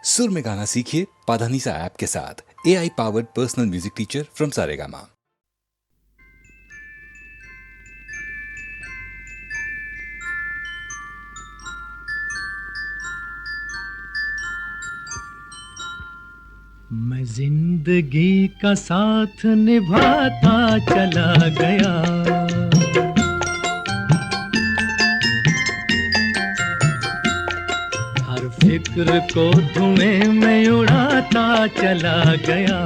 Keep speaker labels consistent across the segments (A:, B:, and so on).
A: सुर में गाना सीखिए पाधानीसा ऐप के साथ। AI powered personal music teacher from Saregama.
B: मैं जिंदगी का साथ निभाता चला गया, हर फिक्र को धुएं में उड़ाता चला गया,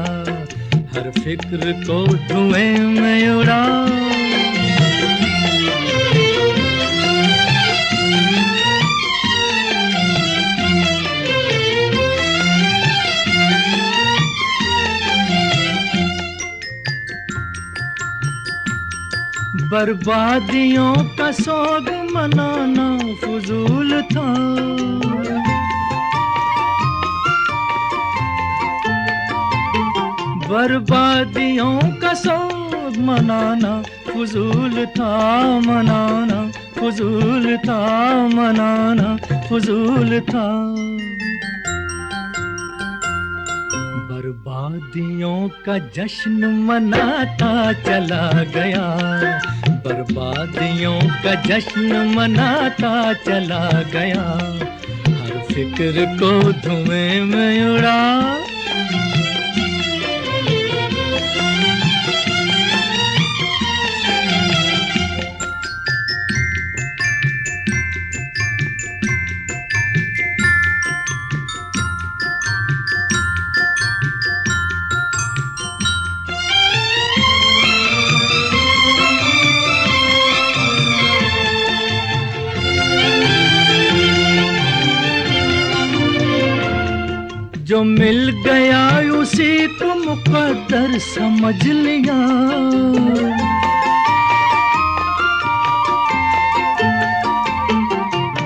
B: हर फिक्र को धुएं में उड़ा। बर्बादियों का सोग मनाना फजूल था, बर्बादियों का सोग मनाना फजूल था, मनाना फजूल था, मनाना फजूल था। बर्बादियों का जश्न मनाता चला गया, बर्बादियों का जश्न मनाता चला गया, हर फिक्र को धुएं में उड़ा। जो मिल गया उसी को मुकद्दर समझ लिया,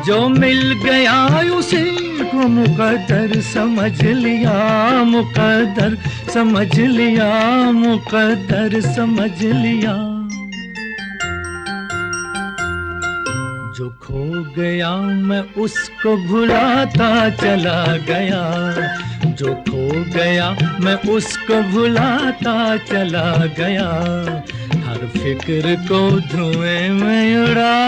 B: जो मिल गया उसी को मुकद्दर समझ लिया, मुकद्दर समझ लिया, मुकद्दर समझ लिया। जो खो गया मैं उसको भुलाता चला गया, जो खो गया मैं उसको भुलाता चला गया, हर फिक्र को धुएं में उड़ा।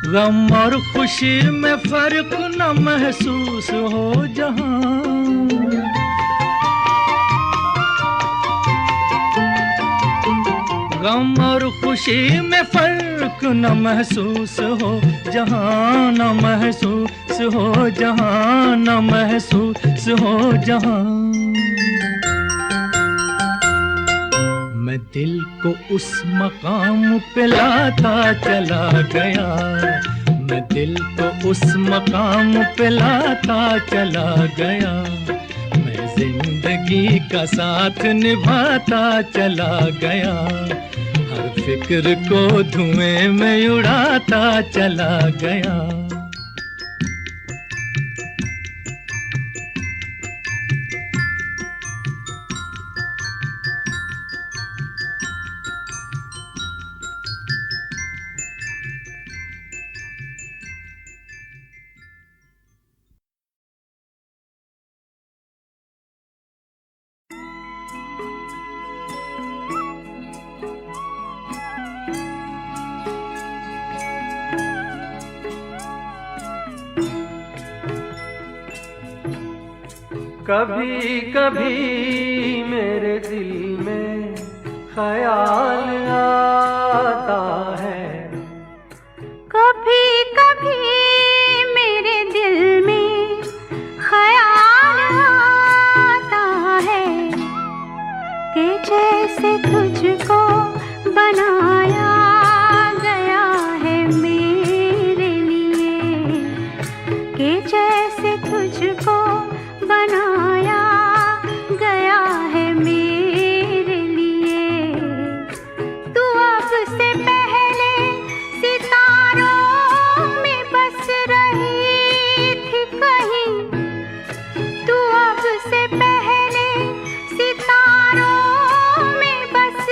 B: गम और खुशी में फर्क न महसूस हो जहां, गम और खुशी में फर्क न महसूस हो जहां, न महसूस हो जहां, न महसूस हो जहां। मैं दिल को उस मकाम पे लाता चला गया, मैं दिल को उस मकाम पे लाता चला गया, मैं जिंदगी का साथ निभाता चला गया, हर फिक्र को धुएं में उड़ाता चला गया।
C: कभी कभी मेरे दिल में ख्याल आता है,
D: कभी कभी मेरे दिल में ख्याल आता है, कि जैसे तुझको बनाया गया है मेरे लिए, कि जैसे तुझको बनाया गया है मेरे लिए। तू अब से पहले सितारों में बस रही थी कहीं, तू अब से पहले सितारों में बस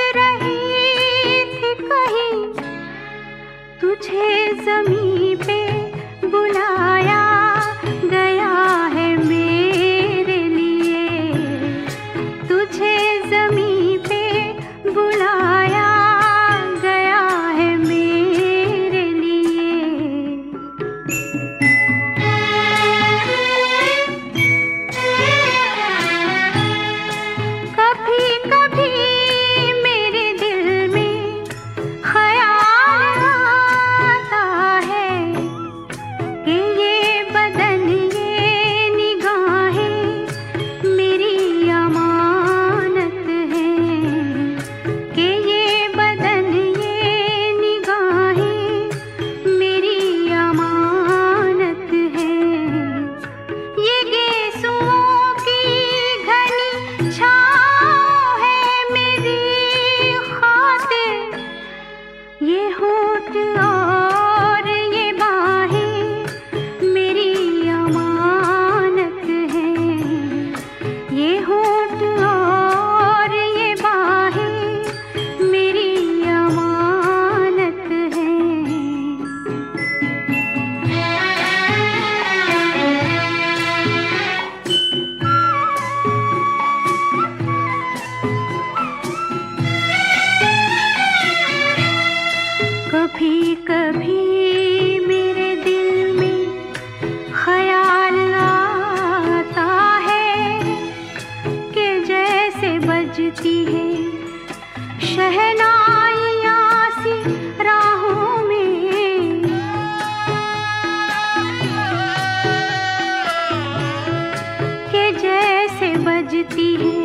D: शहनाइयाँ सी राहों में, के जैसे बजती है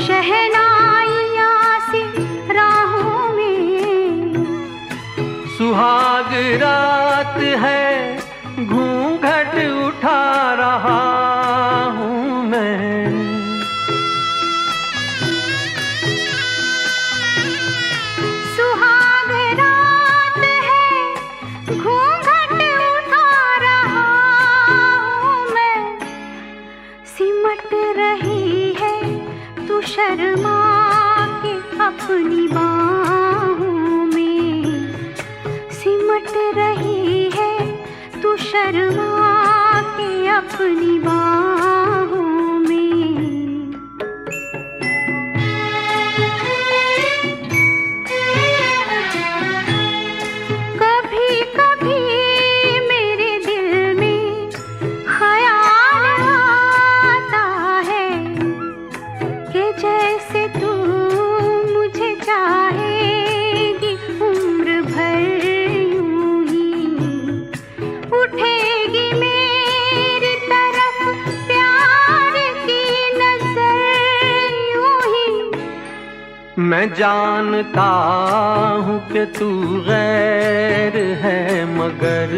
D: शहनाइयाँ सी राहों में।
C: सुहाग रात है घूंघट उठा रहा हूँ मैं,
D: सुहाग रात है घूंघट उठा रहा हूँ मैं। सिमट रही है तू शर्मा के अपनी बाहों में, सिमट रही है तू शर्मा के अपनी बाहों में। कभी कभी मेरे दिल में ख्याल आता है कि जैसे तू मुझे चाहेगी उम्र भर यूं ही, उठेगी मेरी तरफ प्यार की नजर यूं ही।
C: मैं जानता हूँ कि तू गैर है मगर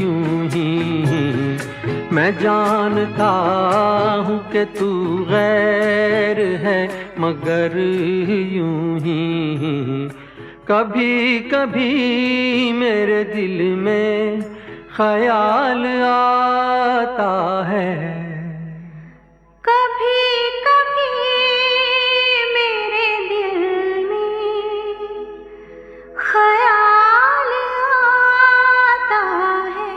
C: यूं ही, मैं जानता हूँ कि तू गैर है मगर यूं ही। कभी कभी मेरे दिल में ख्याल आता है,
D: कभी कभी मेरे दिल में ख्याल आता है।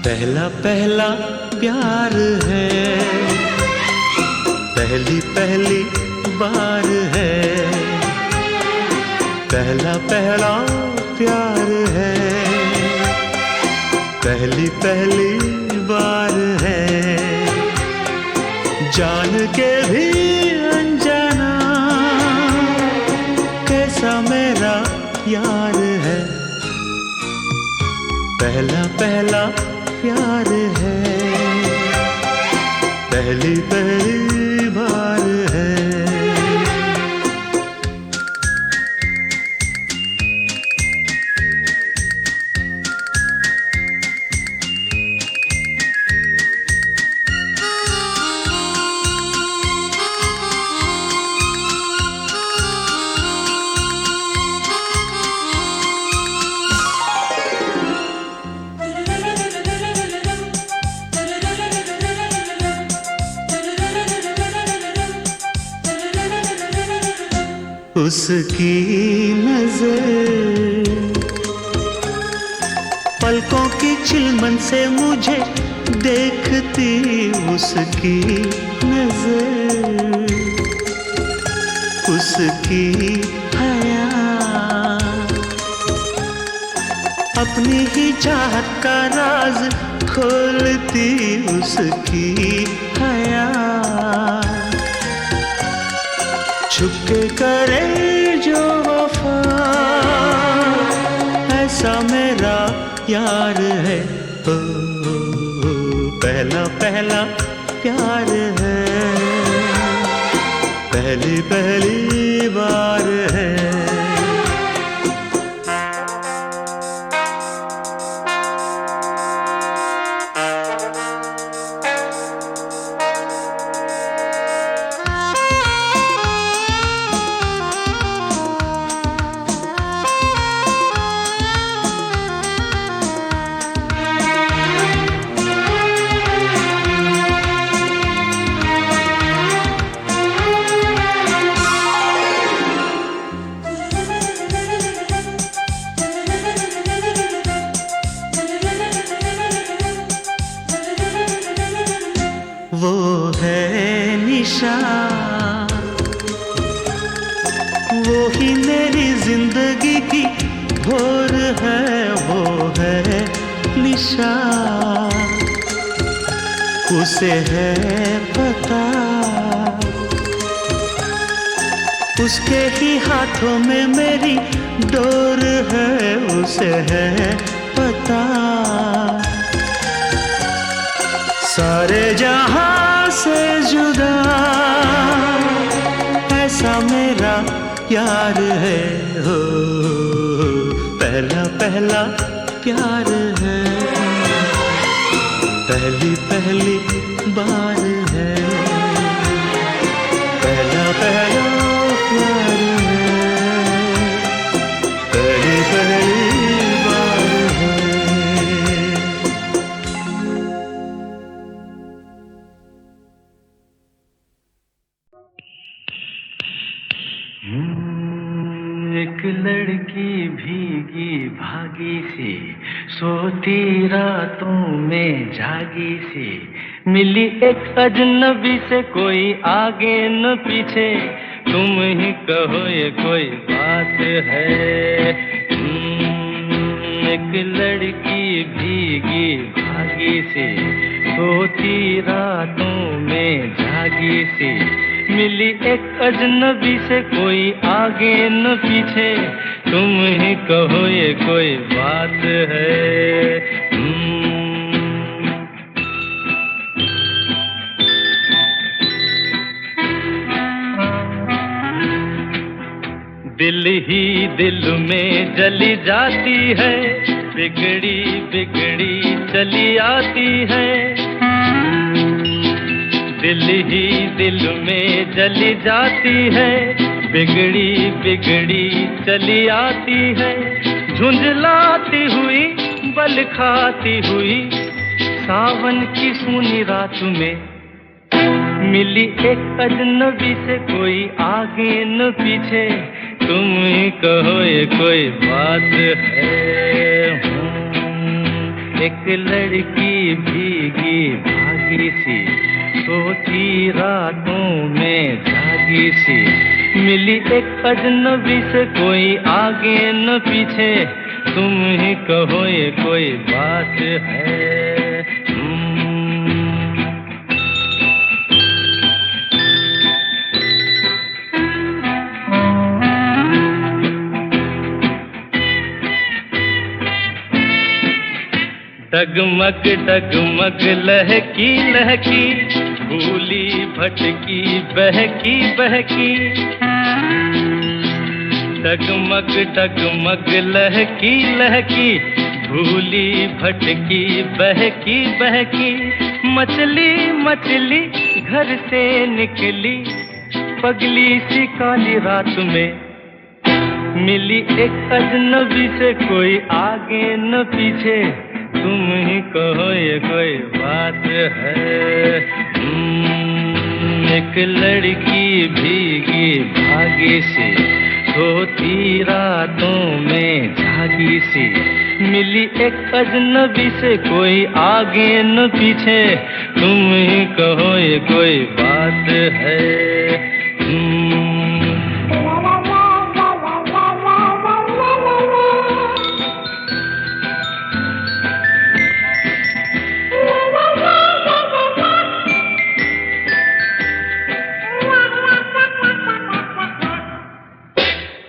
E: पहला पहला प्यार है, पहली पहली बार है, पहला पहला प्यार है, पहली पहली बार है। जान के भी अनजाना कैसा मेरा यार है, पहला पहला प्यार है, पहली पहली बार है। उसकी नजर पलकों की चिलमन से मुझे देखती, उसकी नजर उसकी हया अपनी ही चाहत का राज खोलती, उसकी हया छुपके करे जो वफा ऐसा मेरा यार है। ओ, पहला पहला प्यार है, पहली पहली बार है। उसे है पता, उसके ही हाथों में मेरी डोर है, उसे है पता। सारे जहां से जुदा ऐसा मेरा यार है, हो पहला पहला प्यार है, पहली पहली बार है, पहला पहला प्यार है, पहली पहली बार है।
C: एक लड़की भीगी भागी सी, सोती रातों में जागी सी, मिली एक अजनबी से, कोई आगे न पीछे, तुम ही कहो ये कोई बात है। एक लड़की भीगी भागी सी, सोती रातों में जागी सी, मिली एक अजनबी से, कोई आगे न पीछे, तुम ही कहो ये कोई बात है। दिल ही दिल में जली जाती है, बिगड़ी बिगड़ी चली आती है। दिल ही दिल में जली जाती है, बिगड़ी बिगड़ी चली आती है। झुंझलाती हुई बल खाती हुई, सावन की सूनी रात में मिली एक अजनबी से, कोई आगे न पीछे, तुम ही कहो ये कोई बात है। एक लड़की भीगी भागी सी, सोती रातों में जागी सी, मिली एक अजनबी से, कोई आगे न पीछे, तुम ही कहो ये कोई बात है। डगमग डगमग लहकी लहकी, भूली भटकी बहकी बहकी। डगमग डगमग लहकी लहकी, भूली भटकी बहकी बहकी। मछली मछली घर से निकली, पगली सी काली रात में, मिली एक अजनबी से, कोई आगे न पीछे, तुम ही कहो ये कोई बात है। एक लड़की भीगी भागी सी, सोती रातों में जागी सी, मिली एक अजनबी से, कोई आगे न पीछे, तुम ही कहो ये कोई बात है।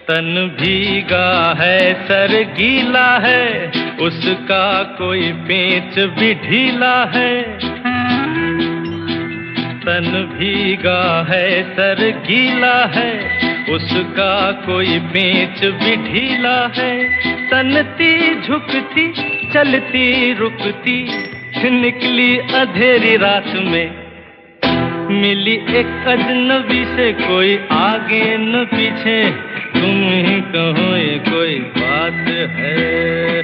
C: तन भीगा है सर गीला है, उसका कोई पेंच भी ढीला है। तन भीगा है सर गीला है, उसका कोई पेंच भी ढीला है। तनती झुकती चलती रुकती, निकली अंधेरी रात में, मिली एक अजनबी से, कोई आगे न पीछे, तुम ही कहो ये कोई बात है।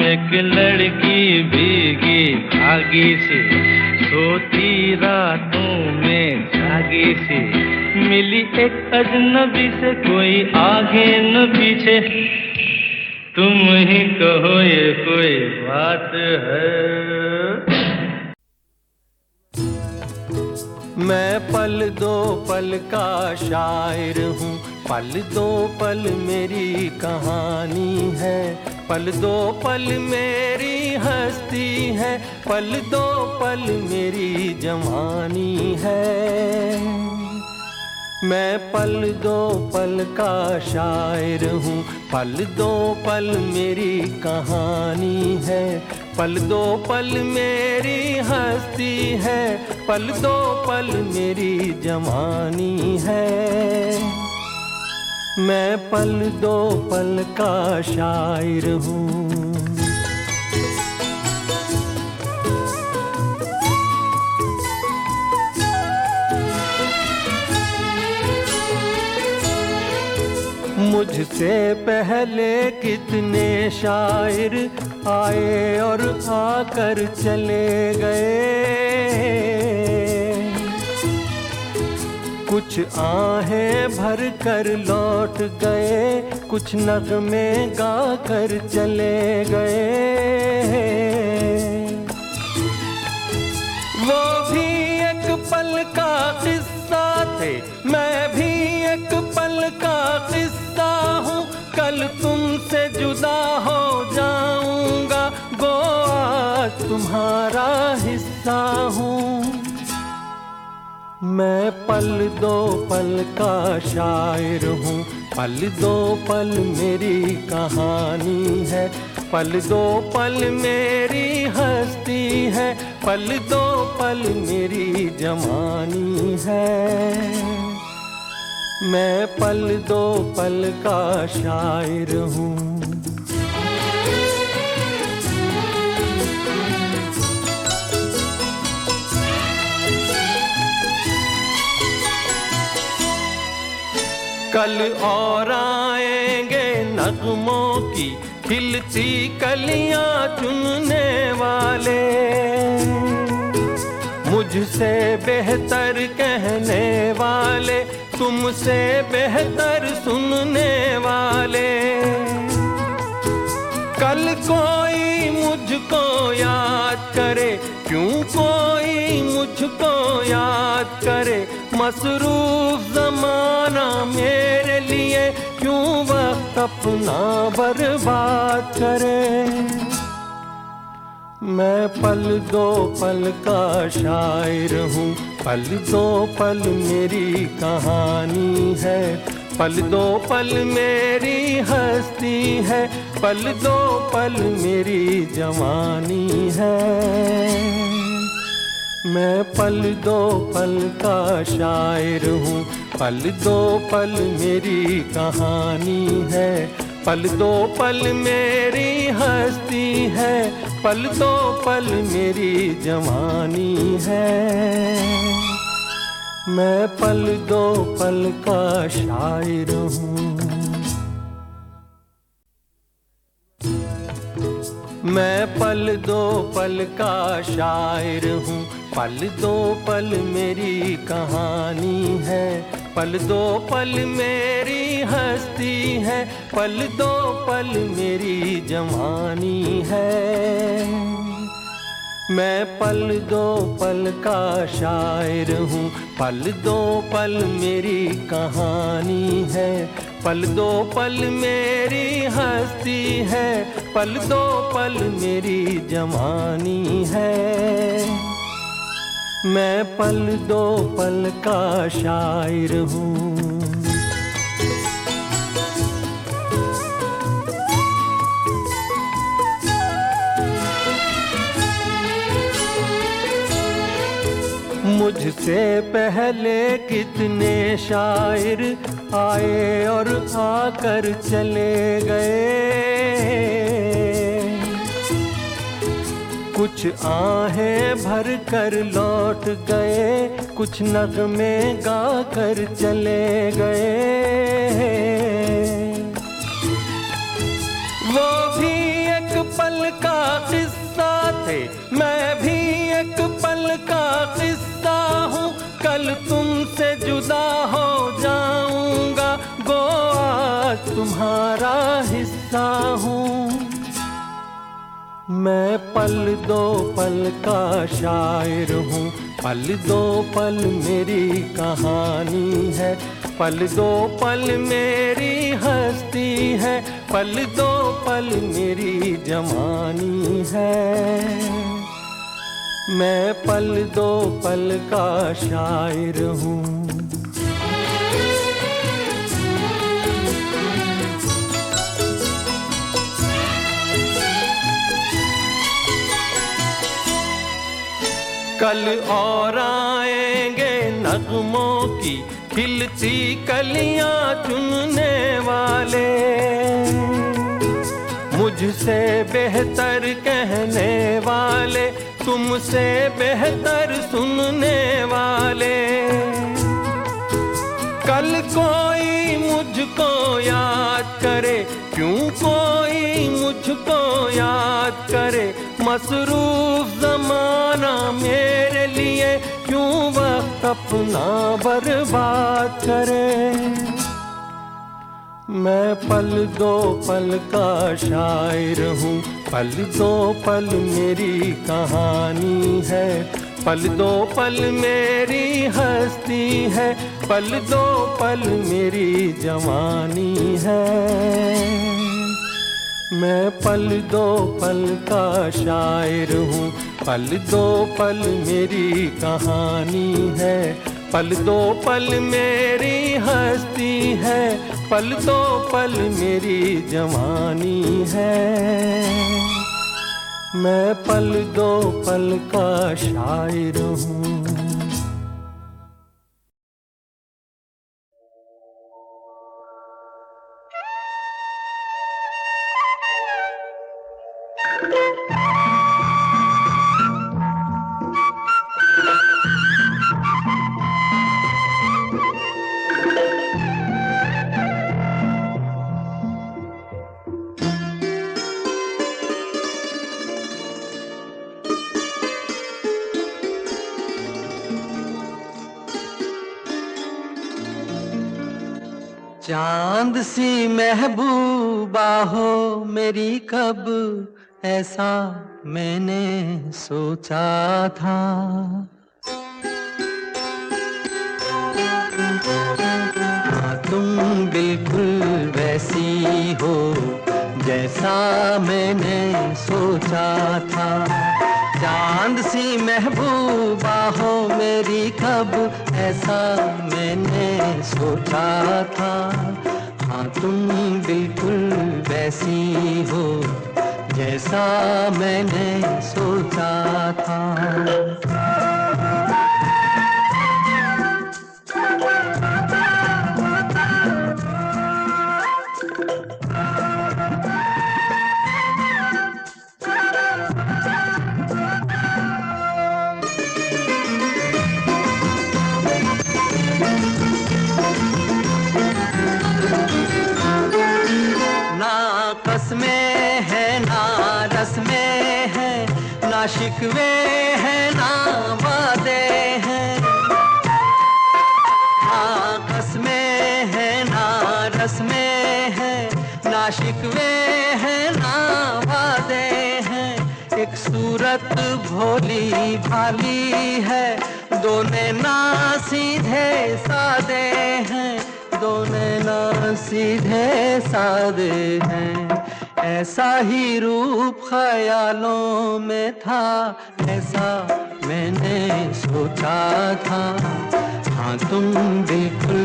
C: एक लड़की भीगी भागी सी, सोती रातों में जागी सी, मिली एक अजनबी से, कोई आगे न पीछे, तुम ही कहो ये कोई बात है।
E: मैं पल दो पल का शायर हूँ, पल दो पल मेरी कहानी है। पल दो पल मेरी हस्ती है, पल दो पल मेरी जवानी है। मैं पल दो पल का शायर हूँ, पल दो पल मेरी कहानी है। पल दो पल मेरी हस्ती है, पल दो पल मेरी जवानी है। मैं पल दो पल का शायर हूँ। मुझसे पहले कितने शायर आए और आकर चले गए। कुछ आहें भर कर लौट गए, कुछ नगमे गा कर चले गए। वो भी एक पल का किस्सा थे, मैं भी एक पल का किस्सा हूँ। कल तुमसे जुदा हो जाऊंगा, गो आज तुम्हारा हिस्सा हूँ। मैं पल दो पल का शायर हूँ, पल दो पल मेरी कहानी है। पल दो पल मेरी हस्ती है, पल दो पल मेरी जवानी है। मैं पल दो पल का शायर हूँ। कल और आएंगे नगमों की खिलती कलियां चुनने वाले, मुझसे बेहतर कहने वाले, तुमसे बेहतर सुनने वाले। कल कोई मुझको याद करे, क्यों कोई मुझको याद करे। मसरूफ ज़माना मेरे लिए क्यों वक्त अपना बर्बाद करे। मैं पल दो पल का शायर हूँ, पल दो पल मेरी कहानी है। पल दो पल मेरी हस्ती है, पल दो पल मेरी जवानी है। मैं पल दो पल का शायर हूँ, पल दो पल मेरी कहानी है। पल दो पल मेरी हस्ती है, पल दो पल मेरी जवानी है। मैं पल दो पल का शायर हूँ। मैं पल दो पल का शायर हूँ, पल दो पल मेरी कहानी है। पल दो पल मेरी हस्ती है, पल दो पल मेरी जवानी है। मैं पल दो पल का शायर हूँ, पल दो पल मेरी कहानी है। पल दो पल मेरी हस्ती है, पल दो पल मेरी जवानी है। मैं पल दो पल का शायर हूँ। मुझसे पहले कितने शायर आए और आकर चले गए। कुछ आहें भर कर लौट गए, कुछ नगमे गा कर चले गए। वो भी एक पल का किस्सा थे, मैं भी एक पल का किस्सा हूँ। कल तुमसे जुदा हो जाऊंगा, गो आज तुम्हारा हिस्सा हूँ। मैं पल दो पल का शायर हूँ, पल दो पल मेरी कहानी है। पल दो पल मेरी हस्ती है, पल दो पल मेरी जवानी है। मैं पल दो पल का शायर हूँ। कल और आएंगे नगमों की खिलती कलियां चुनने वाले, मुझसे बेहतर कहने वाले, तुमसे बेहतर सुनने वाले। कल कोई मुझको याद करे, क्यों कोई मुझको याद करे, मसरूफ जमाना मेरे लिए क्यों वक्त अपना बर्बाद करे। मैं पल दो पल का शायर हूँ, पल दो पल मेरी कहानी है, पल दो पल मेरी हस्ती है, पल दो पल मेरी जवानी है। मैं पल दो पल का शायर हूँ, पल दो पल मेरी कहानी है, पल दो पल मेरी हस्ती है, पल दो पल मेरी जवानी है। मैं पल दो पल का शायर हूँ। चांद सी महबूबा हो मेरी, कब ऐसा मैंने सोचा था। हाँ, तुम बिल्कुल वैसी हो जैसा मैंने सोचा था। चांद सी महबूबा हो मेरी, कब ऐसा मैंने सोचा था। हाँ, तुम बिल्कुल वैसी हो जैसा मैंने सोचा था। ना शिकवे हैं ना वादे हैं, ना कसमें हैं ना रस्में हैं, ना शिकवे हैं ना वादे हैं। एक सूरत भोली भाली है, दोनों ना सीधे सादे हैं, दोनों ना सीधे सादे हैं। ऐसा ही रूप ख्यालों में था, ऐसा मैंने सोचा था। हाँ, तुम बिल्कुल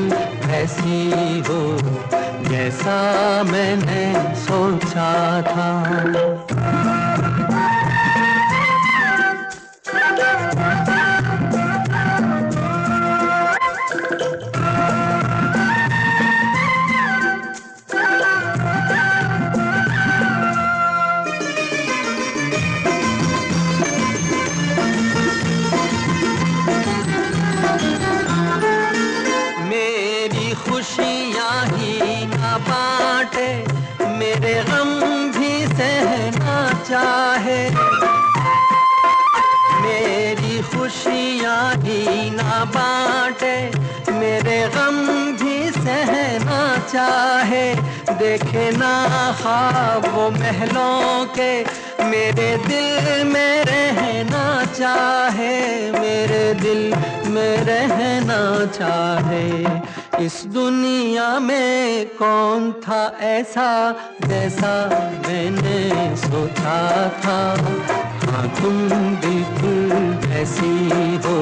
E: ऐसी हो जैसा मैंने सोचा था। मेरे गम भी सहना चाहे, मेरी खुशियाँ ही ना बांटे, मेरे गम भी सहना चाहे। देखे ना ख्वाब वो महलों के, मेरे दिल में रहना चाहे, मेरे दिल में रहना चाहे। इस दुनिया में कौन था ऐसा जैसा मैंने सोचा था। हाँ तुम बिल्कुल वैसी हो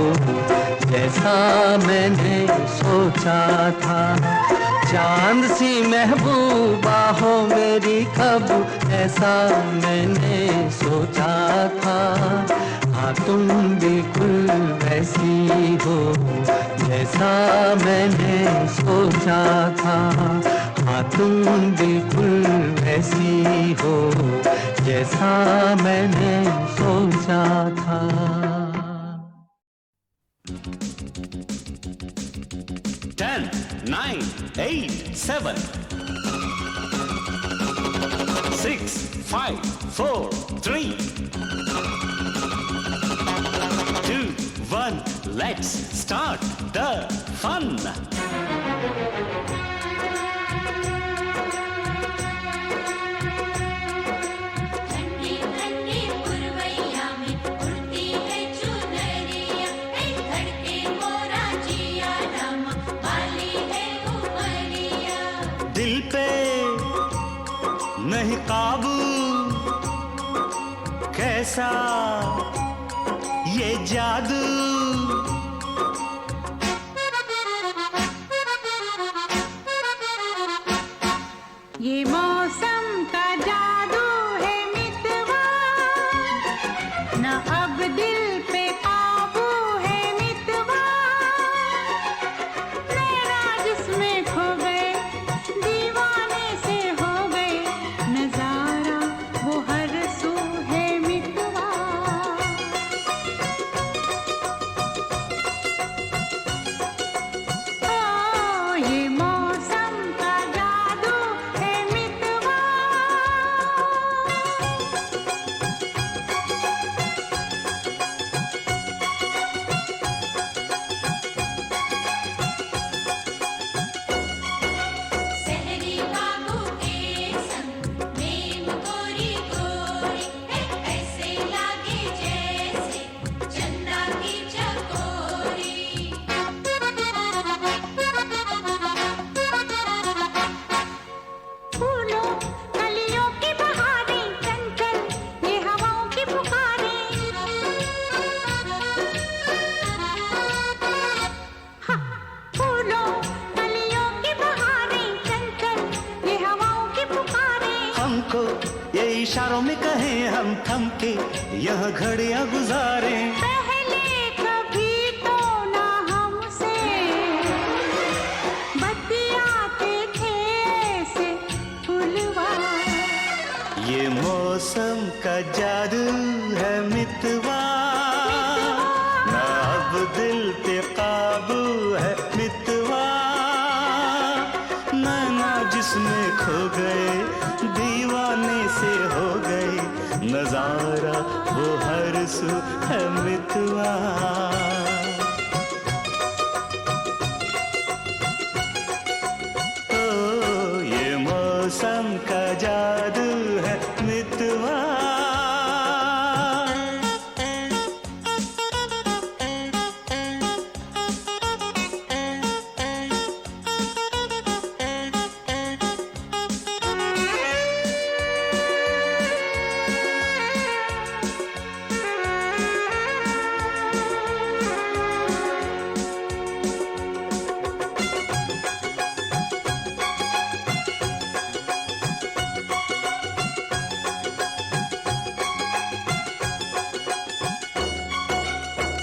E: जैसा मैंने सोचा था। चांद सी महबूबा हो मेरी कब ऐसा मैंने सोचा था। हाँ तुम बिल्कुल वैसी हो जैसा मैंने सोचा था। हाँ तुम बिल्कुल वैसी हो जैसा मैंने सोचा था।
F: 10, 9, 8, 7, 6, 5, 4, 3, 2, 1, let's start the fun.
G: ठंडी ठंडी पुरवैया में उड़ती है चुनरिया, धड़के मोरा जिया रामा वाली है उमरिया।
F: दिल पे नहीं काबू कैसा ये जादू।
D: ये मौसम का जादू है मितवा, न अब दिल पे काबू है मितवा। नैना जिसमें खो गए दीवाने से हो गए, नजारा वो हर सू है मितवा। ये मौसम का जादू है मितवा।
G: सहरी बाबू के संग प्रेम गोरी गोरी, ऐसे लागे जैसे चंदा की चकोरी।
D: फूलों कलियों की बहारें चंचल ये हवाओं की पुकारें। हाँ, फूलों कलियों की बहारें चंचल ये हवाओं की पुकारें।
F: हमको ये इशारों में कहें हम थम के यह घड़ियां गुजारें।
D: पहले कभी तो ना हमसे बतियाते थे ऐसे फुलवा।
F: ये मौसम का जादू है मितवा, ना अब दिल पे काबू है मितवा। नैना जिसमें खो गए दीवाने से हो गए, नजारा वो हर सू है मितवा। ओ ये मौसम का जादू है मितवा।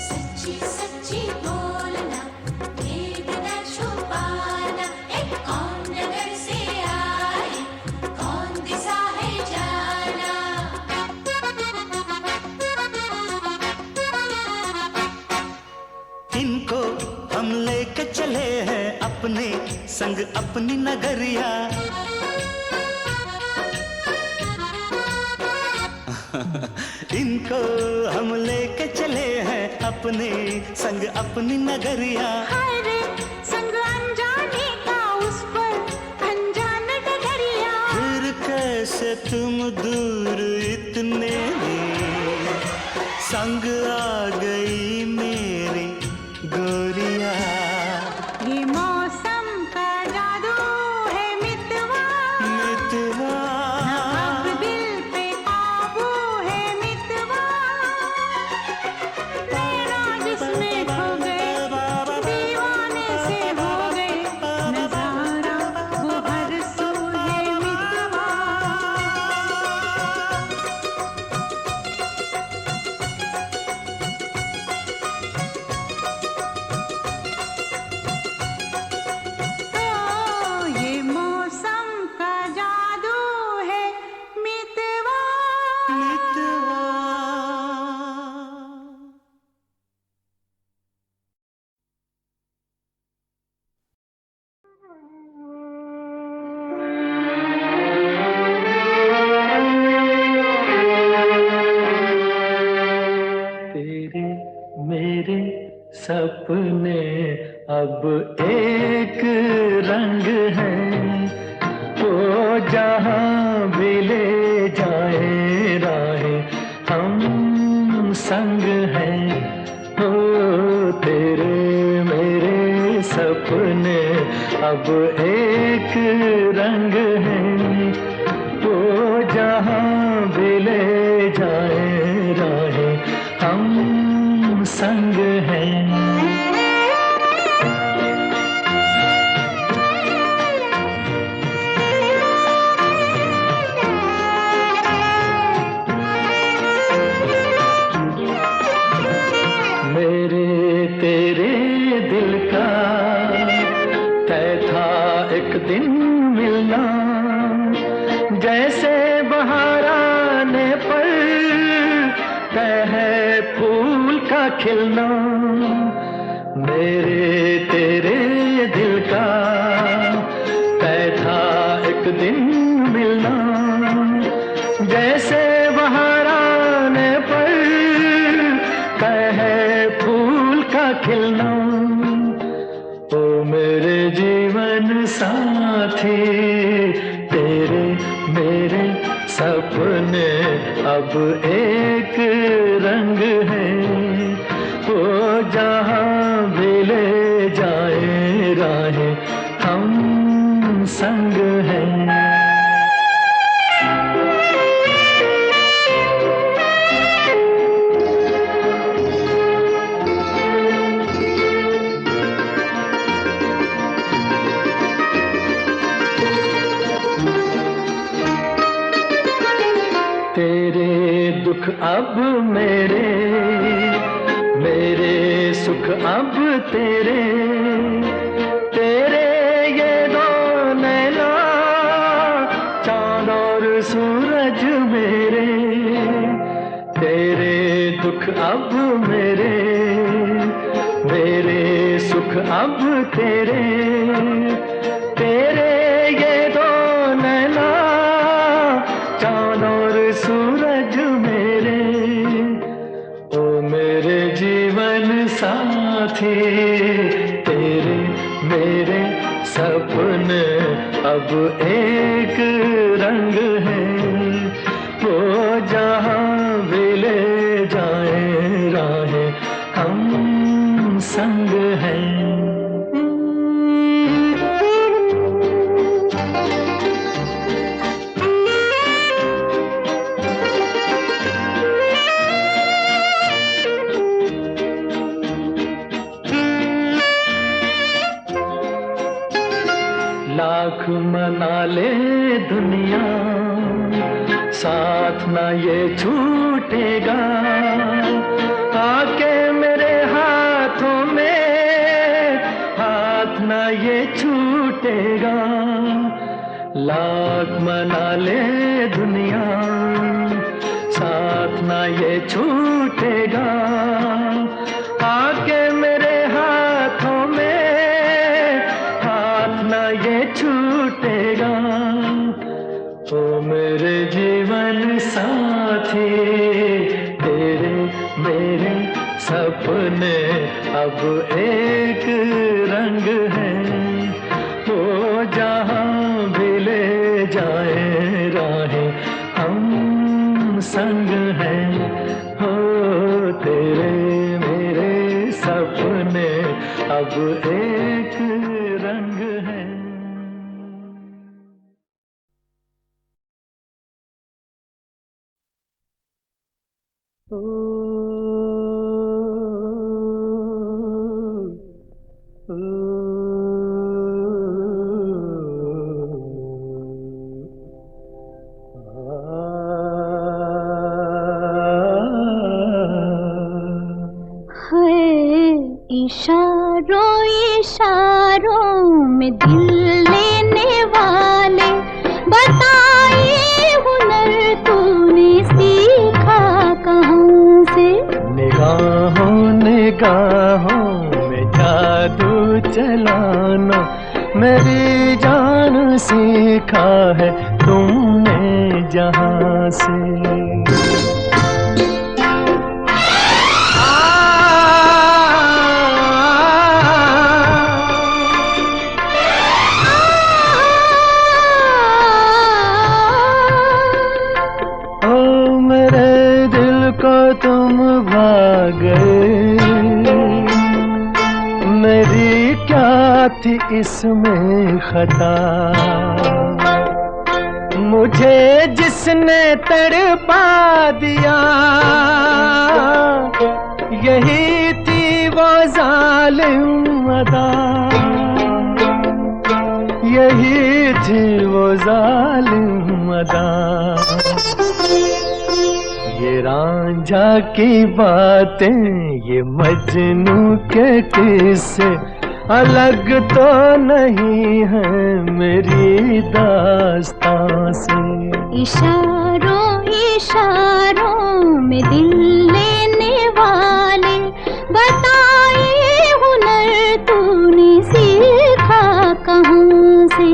G: सच्ची सच्ची बोलना, भेद न छुपाना, कौन नगर से आए, कौन दिशा है जाना।
F: इनको हम लेके चले हैं अपने संग अपनी नगरिया। इनको हम लेके चले हैं अपने संग अपनी नगरिया।
D: हाय रे संग अनजाने का उस पर अनजान डगरिया।
F: फिर कैसे तुम दूर इतने संग आ गई मेरी गोरिया।
D: ये मौसम
B: सपने अब एक रंग है, वो जहाँ भी ले जाए राहें हम संग हैं। हो तेरे मेरे सपने अब एक रंग है, वो जहाँ भी ले जाए राहें हम संग हैं। मेरे तेरे दिल का तय था एक दिन मिलना, जैसे बहार आने पर तय है फूल का खिलना। मेरे तेरे दिल का तय था एक दिन मिलना, जैसे बहार आने पर तय है फूल का खिलना। ओ मेरे जीवन साथी तेरे मेरे सपने अब एक रंग है, वो जहाँ भी ले जाए राहें हम संग हैं। तेरे दुख अब मेरे, मेरे सुख अब तेरे, तेरे ये दो नैना चांद और सूरज मेरे। तेरे दुख अब मेरे, मेरे सुख अब तेरे, तेरे ये दो नैना चांद और सूरज मेरे। ओ मेरे जीवन साथी तेरे मेरे सपने अब एक रंग है, वो जहाँ भी ले जाए राहें हम संग हैं। लाख मना ले दुनिया साथ ना ये छूटेगा, आके मेरे हाथों में हाथ ना ये छूटेगा। लाख मना ले दुनिया साथ ना ये छूटेगा, आके मेरे हाथों में ना ये छूटेगा। ओ मेरे जीवन साथी तेरे मेरे सपने अब एक रंग है, वो जहाँ भी ले जाए राहें हम संग हैं। हो तेरे मेरे सपने अब एक रंग है।
H: इशारों इशारों में दिल लेने वाले, बताइए हुनर तूने सीखा कहाँ से?
B: निगाहों निगाहों में जादू चलाना मेरी जान सीखा है तुमने जहाँ से।
E: गए। मेरी क्या थी इसमें खता, मुझे जिसने तड़पा दिया, यही थी वो जालिम अदा, यही थी वो जालिम अदा। ये रांझा की बातें, ये मजनू के किस्से अलग तो नहीं है मेरी दास्तां से।
H: इशारों इशारों में दिल लेने वाले, बताए हुनर तूने सीखा कहाँ से।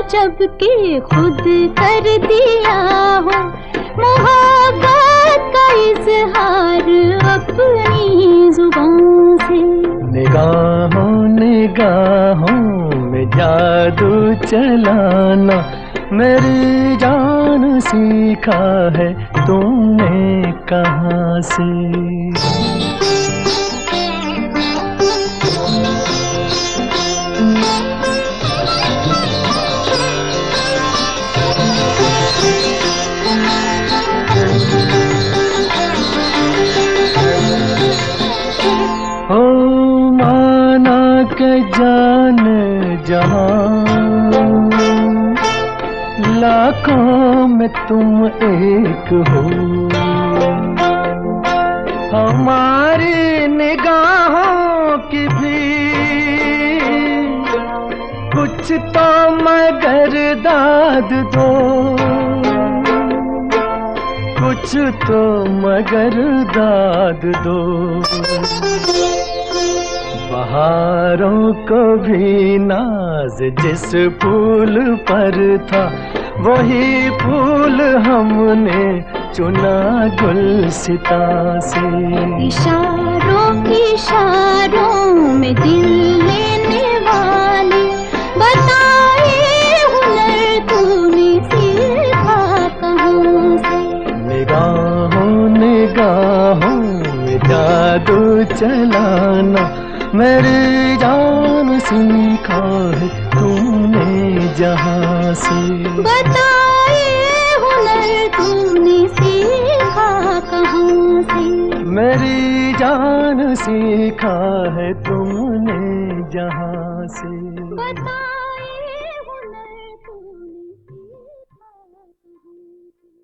H: जबकि खुद कर दिया हो मोहब्बत का इजहार अपनी जुबान से।
E: निगाहों निगाहों में जादू चलाना मेरी जान सीखा है तुमने कहाँ से। के जान जहां लाखों में तुम एक हो, हमारी निगाहों की भी कुछ तो मगर दाद दो, कुछ तो मगर दाद दो। बहारों को भी नाज जिस फूल पर था, वही फूल हमने चुना गुलसिता से।
H: इशारों इशारों में दिल लेने वाले, बताए हुनर तूने सीखा कहाँ से।
E: निगाहों निगाहों में जादू चलाना मेरी जान सीखा है तूने जहाँ से।
H: बताए हुनर तूने सीखा कहाँ से।
E: मेरी जान सीखा है तुमने जहाँ से।
H: बताए हुनर तूने सीखा कहाँ से।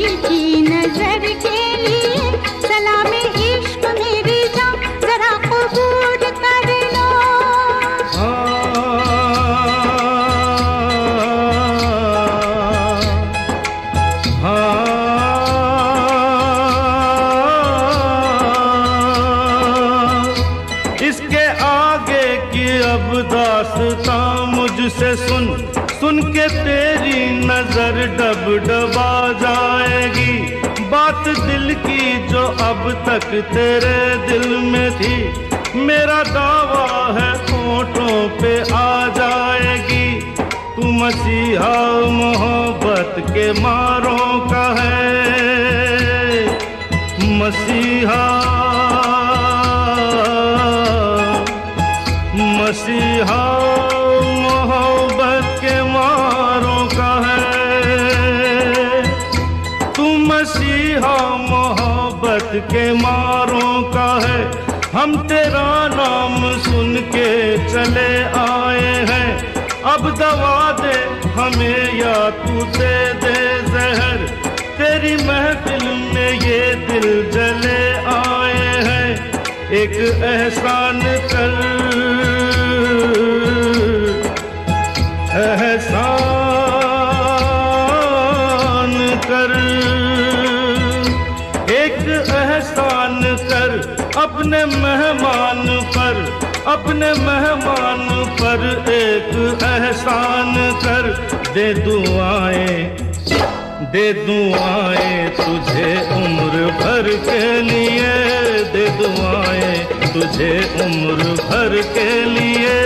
D: मीठी नजर के लिए सलामी इश्क मेरी जान जरा कबूल कर लो।
E: इसके आगे की अब दास्तां मुझसे सुन के तेरी नजर डब डबा जाएगी। बात दिल की जो अब तक तेरे दिल में थी, मेरा दावा है होठों पे आ जाएगी। तू मसीहा मोहब्बत के मारों का है, मसीहा मसीहा मोहब्बत के मारों का है। तू मसीहा मोहब्बत के मारों का है। हम तेरा नाम सुन के चले आए हैं। अब दवा दे हमें या तू दे दे जहर। तेरी महफिल में ये दिल जले आए हैं। एक एहसान कर, एहसान कर, एक एहसान कर अपने मेहमान पर, अपने मेहमान पर एक एहसान कर। दे दुआएं तुझे उम्र भर के लिए, दे दुआएं तुझे उम्र भर के लिए।